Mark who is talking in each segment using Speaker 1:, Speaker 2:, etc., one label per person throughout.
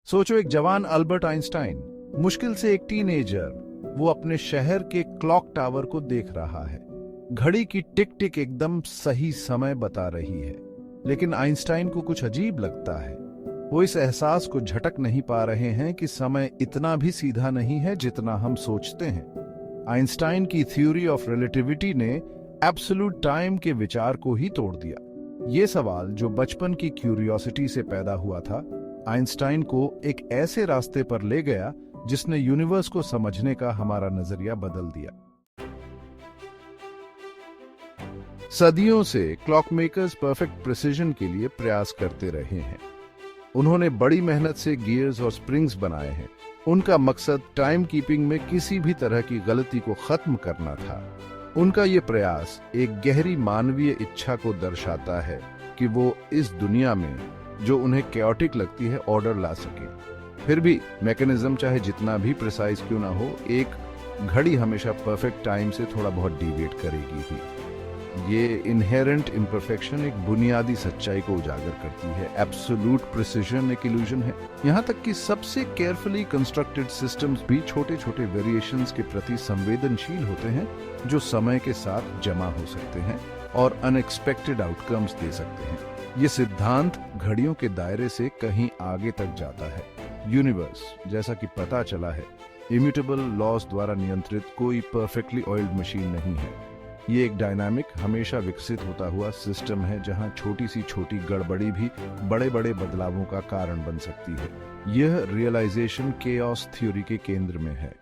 Speaker 1: सोचो, एक जवान अल्बर्ट आइंस्टाइन, मुश्किल से एक टीनेजर, वो अपने शहर के क्लॉक टावर को देख रहा है। घड़ी की टिक टिक एकदम सही समय बता रही है, लेकिन आइंस्टाइन को कुछ अजीब लगता है। वो इस एहसास को झटक नहीं पा रहे हैं कि समय इतना भी सीधा नहीं है जितना हम सोचते हैं। आइंस्टाइन की थ्योरी ऑफ रिलेटिविटी ने एब्सोल्यूट टाइम के विचार को ही तोड़ दिया। ये सवाल, जो बचपन की क्यूरियोसिटी से पैदा हुआ था, आइंस्टाइन को एक ऐसे रास्ते पर ले गया जिसने यूनिवर्स को समझने का हमारा नजरिया बदल दिया। सदियों से क्लॉकमेकर्स परफेक्ट प्रिसिजन के लिए प्रयास करते रहे हैं। उन्होंने बड़ी मेहनत से गियर्स और स्प्रिंग्स बनाए हैं। उनका मकसद टाइम कीपिंग में किसी भी तरह की गलती को खत्म करना था। उनका ये प्रयास एक गहरी मानवीय इच्छा को दर्शाता है कि वो इस दुनिया में, जो उन्हें कैओटिक लगती है, ऑर्डर ला सके। फिर भी मैकेनिज्म चाहे जितना भी प्रिसाइज क्यों ना हो, एक घड़ी हमेशा परफेक्ट टाइम से थोड़ा बहुत डिविएट करेगी ही। ये इनहेरेंट इम्परफेक्शन एक बुनियादी सच्चाई को उजागर करती है। एब्सोल्यूट प्रिसिजन एक इल्यूजन है। यहाँ तक कि सबसे केयरफुली कंस्ट्रक्टेड सिस्टम्स भी छोटे छोटे वेरिएशंस के प्रति संवेदनशील होते हैं, जो समय के साथ जमा हो सकते हैं और अनएक्सपेक्टेड आउटकम्स दे सकते हैं। ये सिद्धांत घड़ियों के दायरे से कहीं आगे तक जाता है। यूनिवर्स, जैसा कि पता चला है, इम्यूटेबल लॉज द्वारा नियंत्रित कोई परफेक्टली ऑयल्ड मशीन नहीं है। ये एक डायनामिक, हमेशा विकसित होता हुआ सिस्टम है, जहां छोटी सी छोटी गड़बड़ी भी बड़े बड़े बदलावों का कारण बन सकती है। यह रियलाइजेशन केओस थ्योरी के केंद्र में है।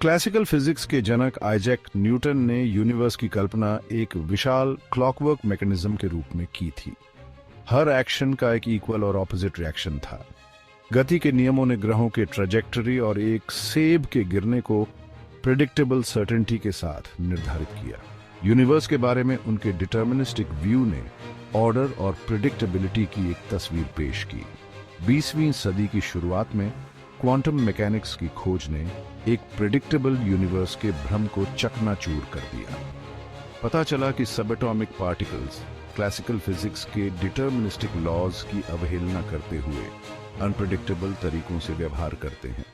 Speaker 1: क्लासिकल फिजिक्स के जनक आइजैक न्यूटन ने यूनिवर्स की कल्पना एक विशाल क्लॉकवर्क मैकेनिज्म के रूप में की थी। हर एक्शन का एक इक्वल और ऑपोजिट रिएक्शन था। गति के नियमों ने ग्रहों के ट्रैजेक्टरी और एक सेब के गिरने को प्रेडिक्टेबल सर्टेनिटी के साथ निर्धारित किया। यूनिवर्स के बारे में उनके डिटर्मिनिस्टिक व्यू ने ऑर्डर और प्रेडिक्टेबिलिटी की एक तस्वीर पेश की। 20वीं सदी की शुरुआत में क्वांटम मैकेनिक्स की खोज ने एक प्रेडिक्टेबल यूनिवर्स के भ्रम को चकनाचूर कर दिया। पता चला कि सबएटॉमिक पार्टिकल्स क्लासिकल फिजिक्स के डिटर्मिनिस्टिक लॉज की अवहेलना करते हुए अनप्रेडिक्टेबल तरीकों से व्यवहार करते हैं।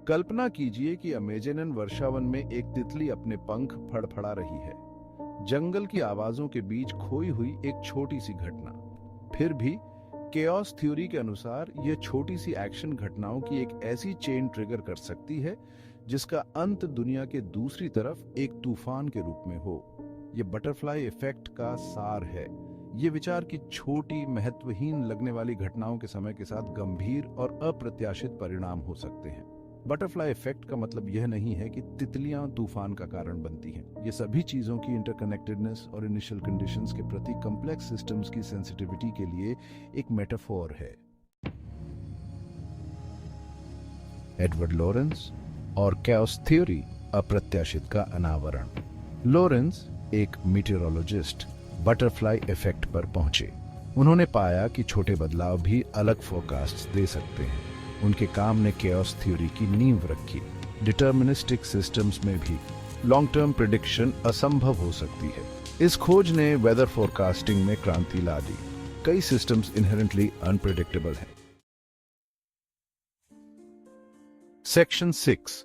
Speaker 1: कल्पना कीजिए कि अमेज़न वर्षावन में एक तितली अपने पंख फड़फड़ा रही है। जंगल की आवाजों के बीच खोई हुई एक छोटी सी घटना। फिर भी केओस थ्योरी के अनुसार यह छोटी सी एक्शन घटनाओं की एक ऐसी चेन ट्रिगर कर सकती है जिसका अंत दुनिया के दूसरी तरफ एक तूफान के रूप में हो। यह बटरफ्लाई इफेक्ट का सार है। ये विचार की छोटी, महत्वहीन लगने वाली घटनाओं के समय के साथ गंभीर और अप्रत्याशित परिणाम हो सकते हैं। बटरफ्लाई इफेक्ट का मतलब यह नहीं है कि तितलियां तूफान का कारण बनती हैं। ये सभी चीजों की इंटरकनेक्टेडनेस और इनिशियल कंडीशंस के प्रति कॉम्प्लेक्स सिस्टम्स की सेंसिटिविटी के लिए एक मेटाफोर है। एडवर्ड लॉरेंस और केओस थ्योरी, अप्रत्याशित का अनावरण। लॉरेंस, एक मीटेरोलॉजिस्ट, बटरफ्लाई इफेक्ट पर पहुंचे। उन्होंने पाया कि छोटे बदलाव भी अलग फोरकास्ट्स दे सकते हैं। उनके काम ने केओस थ्योरी की नींव रखी। डिटर्मिनिस्टिक सिस्टम्स में भी लॉन्ग टर्म प्रिडिक्शन असंभव हो सकती है। इस खोज ने वेदर फोरकास्टिंग में क्रांति ला दी। कई सिस्टम्स इनहेरेंटली अनप्रेडिक्टेबल हैं। सेक्शन 6,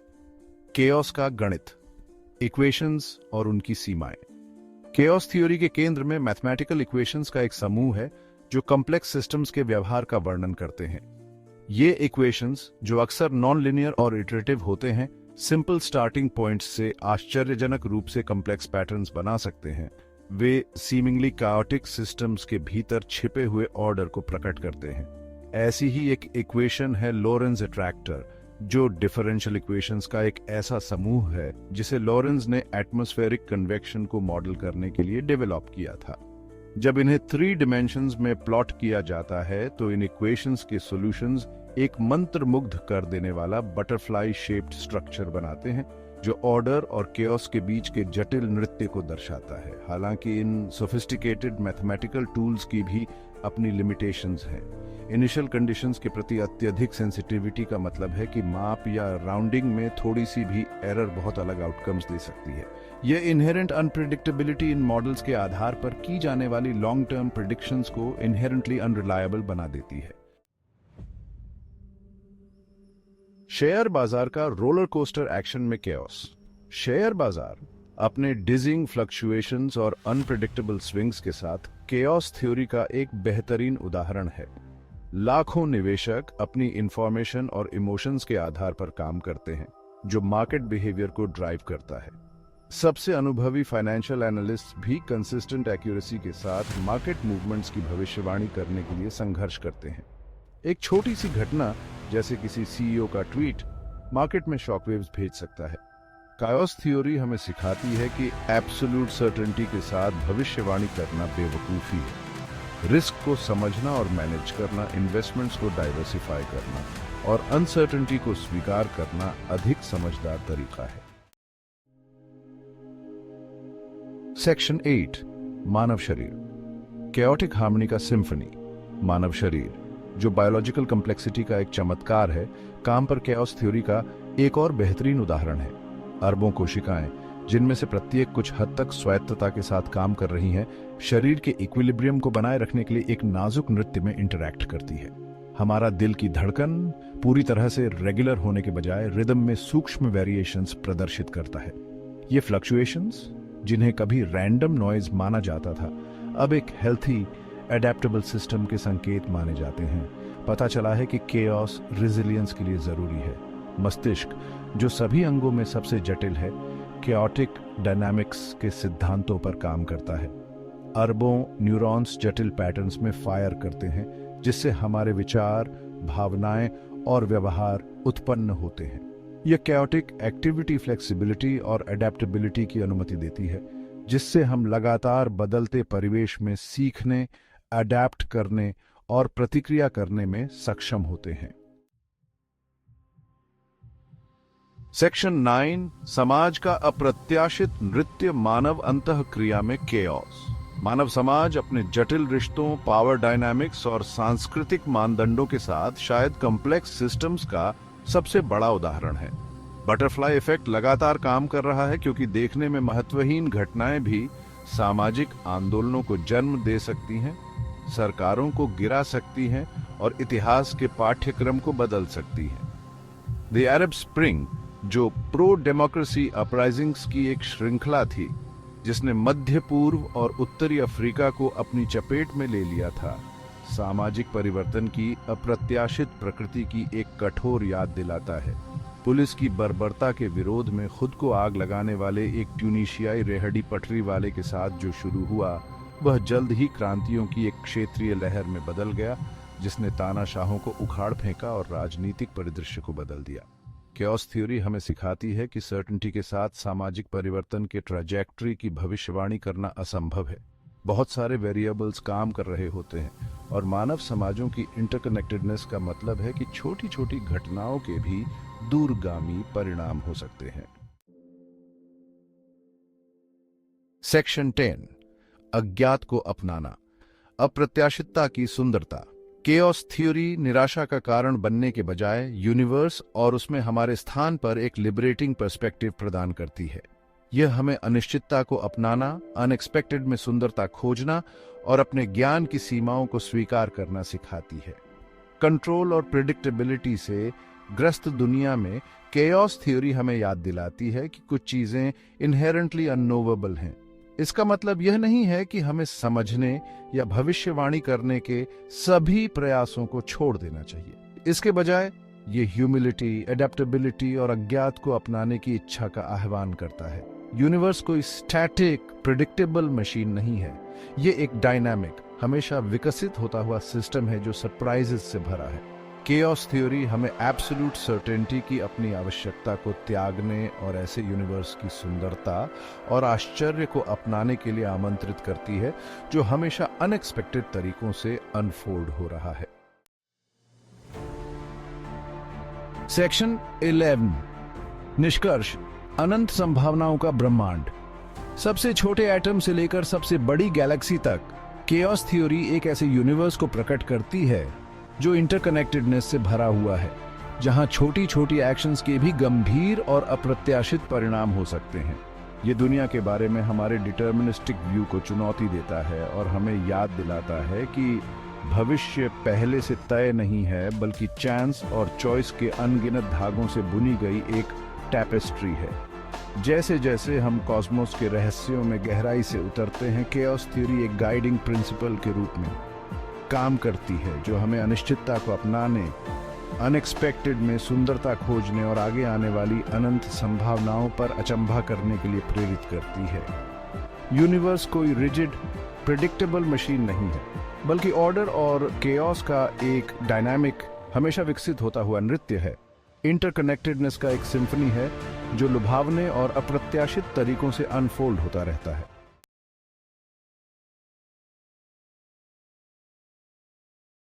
Speaker 1: केओस का गणित, इक्वेशंस और उनकी सीमाएं। केओस थ्योरी के केंद्र में मैथमेटिकल इक्वेशंस का एक समूह है जो कॉम्प्लेक्स सिस्टम्स के व्यवहार का वर्णन करते हैं। ये इक्वेशंस, जो अक्सर नॉन लिनियर और इटरेटिव होते हैं, सिंपल स्टार्टिंग पॉइंट्स से आश्चर्यजनक रूप से कॉम्प्लेक्स पैटर्न्स बना सकते हैं। वे सीमिंगली काओटिक सिस्टम्स के भीतर छिपे हुए ऑर्डर को प्रकट करते हैं। ऐसी ही एक इक्वेशन है लॉरेंज अट्रैक्टर, जो डिफरेंशियल इक्वेशंस का एक ऐसा समूह है जिसे लॉरेंज ने एटमॉस्फेरिक कन्वेक्शन को मॉडल करने के लिए डेवलप किया था। जब इन्हें 3 डिमेंशंस में प्लॉट किया जाता है तो इन इक्वेशंस के सॉल्यूशंस एक मंत्रमुग्ध कर देने वाला बटरफ्लाई शेप्ड स्ट्रक्चर बनाते हैं, जो ऑर्डर और केओस के बीच के जटिल नृत्य को दर्शाता है। हालांकि इन सोफिस्टिकेटेड मैथमेटिकल टूल्स की भी अपनी लिमिटेशंस हैं। इनिशियल कंडीशंस के प्रति अत्यधिक सेंसिटिविटी का मतलब है कि माप या राउंडिंग में थोड़ी सी भी एरर बहुत अलग आउटकम्स दे सकती है। यह इनहेरेंट अनप्रेडिक्टेबिलिटी इन मॉडल्स के आधार पर की जाने वाली लॉन्ग टर्म प्रेडिक्शंस को इनहेरेंटली अनरिलायबल बना देती है। शेयर बाजार का रोलर कोस्टर एक्शन में केओस। शेयर बाजार अपने डिजिंग फ्लक्चुएशंस और अनप्रेडिक्टेबल स्विंग्स के साथ केओस थ्योरी का एक बेहतरीन उदाहरण है। लाखों निवेशक अपनी इंफॉर्मेशन और इमोशंस के आधार पर काम करते हैं, जो मार्केट बिहेवियर को ड्राइव करता है। सबसे अनुभवी फाइनेंशियल एनालिस्ट भी कंसिस्टेंट एक्यूरेसी के साथ मार्केट मूवमेंट्स की भविष्यवाणी करने के लिए संघर्ष करते हैं। एक छोटी सी घटना जैसे किसी सीईओ का ट्वीट मार्केट में शॉकवेव्स भेज सकता है। केओस थ्योरी हमें सिखाती है कि एब्सोल्यूट सर्टेनिटी के साथ भविष्यवाणी करना बेवकूफी है। रिस्क को समझना और मैनेज करना, इन्वेस्टमेंट्स को डाइवर्सिफाई करना और अनसर्टेनिटी को स्वीकार करना अधिक समझदार तरीका है। सेक्शन 8, मानव शरीर। केओटिक हार्मनी का सिम्फनी। मानव शरीर, जो बायोलॉजिकल कॉम्प्लेक्सिटी का एक चमत्कार है, काम पर केओस थ्योरी का एक और बेहतरीन उदाहरण है। अरबों कोशिकाएं, जिनमें से प्रत्येक कुछ हद तक स्वायत्तता के साथ काम कर रही हैं, शरीर के इक्विलिब्रियम को बनाए रखने के लिए एक नाजुक नृत्य में इंटरैक्ट करती है। हमारा दिल की धड़कन पूरी तरह से रेगुलर होने के बजाय रिदम में सूक्ष्म वेरिएशंस प्रदर्शित करता है। ये फ्लक्चुएशंस, जिन्हें कभी रैंडम नॉइज माना जाता था, अब एक हेल्थी एडेप्टेबल सिस्टम के संकेत माने जाते हैं। पता चला है कि केओस रेजिलियंस के लिए जरूरी है। मस्तिष्क, जो सभी अंगों में सबसे जटिल है, केओटिक डायनामिक्स के सिद्धांतों पर काम करता है। अरबों न्यूरॉन्स जटिल पैटर्न्स में फायर करते हैं, जिससे हमारे विचार, भावनाएं और व्यवहार उत्पन्न होते हैं। यह केओटिक एक्टिविटी फ्लेक्सिबिलिटी और एडेप्टेबिलिटी की अनुमति देती है, जिससे हम लगातार बदलते परिवेश में सीखने, अडेप्ट करने और प्रतिक्रिया करने में सक्षम होते हैं। सेक्शन 9, समाज का अप्रत्याशित नृत्य मानव अंतःक्रिया में केओस। मानव समाज अपने जटिल रिश्तों, पावर डायनामिक्स और सांस्कृतिक मानदंडों के साथ शायद कॉम्प्लेक्स सिस्टम्स का सबसे बड़ा उदाहरण है। बटरफ्लाई इफेक्ट लगातार काम कर रहा है, क्योंकि देखने में महत्वहीन घटनाएं भी सामाजिक आंदोलनों को जन्म दे सकती हैं, सरकारों को गिरा सकती हैं और इतिहास के पाठ्यक्रम को बदल सकती हैं। द अरब स्प्रिंग, जो प्रो डेमोक्रेसी अपराइजिंग्स की एक श्रृंखला थी, जिसने मध्य पूर्व और उत्तरी अफ्रीका को अपनी चपेट में ले लिया था, सामाजिक परिवर्तन की अप्रत्याशित प्रकृति की एक कठोर याद दिलाता है। पुलिस की बर्बरता के विरोध में खुद को आग लगाने वाले एक ट्यूनीशियाई रेहड़ी पटरी वाले के साथ जो शुरू हुआ, वह जल्द ही क्रांतियों की एक क्षेत्रीय लहर में बदल गया, जिसने तानाशाहों को उखाड़ फेंका और राजनीतिक परिदृश्य को बदल दिया। केओस थ्योरी हमें सिखाती है कि सर्टेनिटी के साथ सामाजिक परिवर्तन के ट्रैजेक्टरी की भविष्यवाणी करना असंभव है। बहुत सारे वेरिएबल्स काम कर रहे होते हैं, और मानव समाजों की इंटरकनेक्टेडनेस का मतलब है कि छोटी छोटी घटनाओं के भी दूरगामी परिणाम हो सकते हैं। सेक्शन 10, अज्ञात को अपनाना। अप्रत्याशितता की सुंदरता। केओस थ्योरी निराशा का कारण बनने के बजाय यूनिवर्स और उसमें हमारे स्थान पर एक लिबरेटिंग पर्सपेक्टिव प्रदान करती है। यह हमें अनिश्चितता को अपनाना, अनएक्सपेक्टेड में सुंदरता खोजना और अपने ज्ञान की सीमाओं को स्वीकार करना सिखाती है। कंट्रोल और प्रेडिक्टेबिलिटी से ग्रस्त दुनिया में केओस थ्योरी हमें याद दिलाती है कि कुछ चीजें इनहेरेंटली अननोवेबल हैं। इसका मतलब यह नहीं है कि हमें समझने या भविष्यवाणी करने के सभी प्रयासों को छोड़ देना चाहिए। इसके बजाय ये ह्यूमिलिटी, एडेप्टेबिलिटी और अज्ञात को अपनाने की इच्छा का आह्वान करता है। यूनिवर्स कोई स्टैटिक, प्रेडिक्टेबल मशीन नहीं है। ये एक डायनामिक, हमेशा विकसित होता हुआ सिस्टम है जो सरप्राइजेस से भरा है। केओस थ्योरी हमें एब्सोल्यूट सर्टेनिटी की अपनी आवश्यकता को त्यागने और ऐसे यूनिवर्स की सुंदरता और आश्चर्य को अपनाने के लिए आमंत्रित करती है, जो हमेशा अनएक्सपेक्टेड तरीकों से अनफोल्ड हो रहा है। सेक्शन 11, निष्कर्ष। अनंत संभावनाओं का ब्रह्मांड। सबसे छोटे एटम से लेकर सबसे बड़ी गैलेक्सी तक केओस थ्योरी एक ऐसे यूनिवर्स को प्रकट करती है जो इंटरकनेक्टेडनेस से भरा हुआ है, जहां छोटी छोटी एक्शंस के भी गंभीर और अप्रत्याशित परिणाम हो सकते हैं। ये दुनिया के बारे में हमारे डिटर्मिनिस्टिक व्यू को चुनौती देता है और हमें याद दिलाता है कि भविष्य पहले से तय नहीं है, बल्कि चांस और चॉइस के अनगिनत धागों से बुनी गई एक टैपेस्ट्री है। जैसे जैसे हम कॉस्मोस के रहस्यों में गहराई से उतरते हैं, केओस थ्योरी एक गाइडिंग प्रिंसिपल के रूप में काम करती है, जो हमें अनिश्चितता को अपनाने, अनएक्सपेक्टेड में सुंदरता खोजने और आगे आने वाली अनंत संभावनाओं पर अचंभा करने के लिए प्रेरित करती है। यूनिवर्स कोई रिजिड, प्रेडिक्टेबल मशीन नहीं है, बल्कि ऑर्डर और केओस का एक डायनामिक, हमेशा विकसित होता हुआ नृत्य है। इंटरकनेक्टेडनेस का एक सिम्फनी है जो लुभावने और अप्रत्याशित तरीकों से अनफोल्ड होता रहता है।